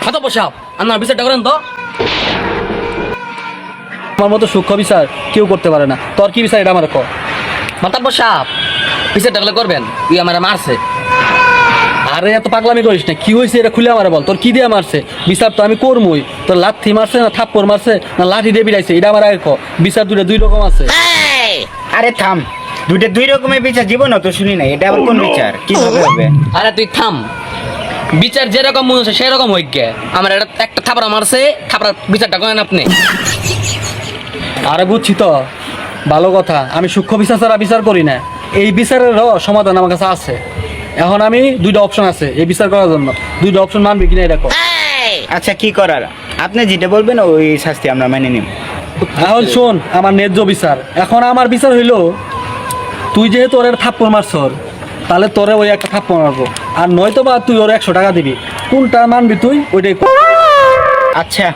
কত বসাও আপনার বিচারটা করেন তো। আমার মতো সূক্ষ্ম বিচার কেউ করতে পারে না। তোর কি বিচার এটা আমার ক। মাতাব সাপ বিচারটা করলে করবেন, তুই আমার মারছে। আরে এত পাগলামি করিস না, কি হয়েছে এটা খুলে আমারে বল। তোর কি দিয়ে মারছে? বিচার তো আমি করবই। তোর লাথি মারছে না থাপ্পড় মারছে না লাঠি দিয়ে বিড়াইছে, এটা আমার আগে ক। বিচার দুই রকম আছে। আরে থাম, দুইটা দুই রকমের বিচার জীবন তো শুনি নাই, এটা আবার কোন বিচার কিভাবে হবে? আরে তুই থাম, বিচার যেরকম মনে হচ্ছে সেরকম হই গে। আমার একটা থাপড়া মারছে, থাপড়ার বিচারটা করেন আপনি। আরে বুঝছি তো, ভালো কথা। আমি সূক্ষ্ম বিচার ছাড়া বিচার করি না। এই বিচারেরও সমাধান আমার কাছে আছে। এখন আমি দুইটা অপশন আছে এই বিচার করার জন্য। দুইটা অপশন মানবি কিনা এটা কর। আচ্ছা কি করার, আপনি যেটা বলবেন ওই শাস্তি আমরা মেনে নিব। এখন শোন আমার ন্যায্য বিচার। এখন আমার বিচার হইলো, তুই যেহেতু ওর থাপ্পড় মারছর, তাহলে তোরে ওই একটা থাপ্পড় মারবো। আর নয়তো বা তুই ওর 100 টাকা দিবি। কোনটা মানবি তুই ওইটাই কর। আচ্ছা,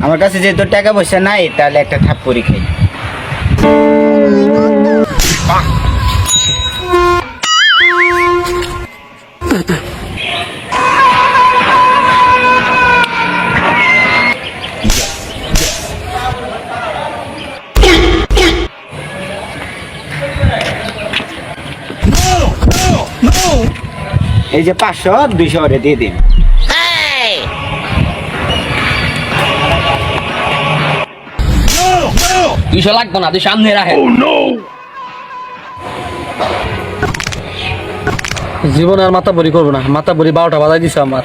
আমার কাছে যেহেতু টাকা পয়সা নাই, তাহলে একটা থাপ্পড়ি খাই। এই যে 500 200 ওরে দিয়ে দিন। 200 লাগবো না, তুই সামনে রাখে। জীবনে আর মাথা বড়ি করবো না। মাথা বড়ি 12টা বাজাই দিছে আমার।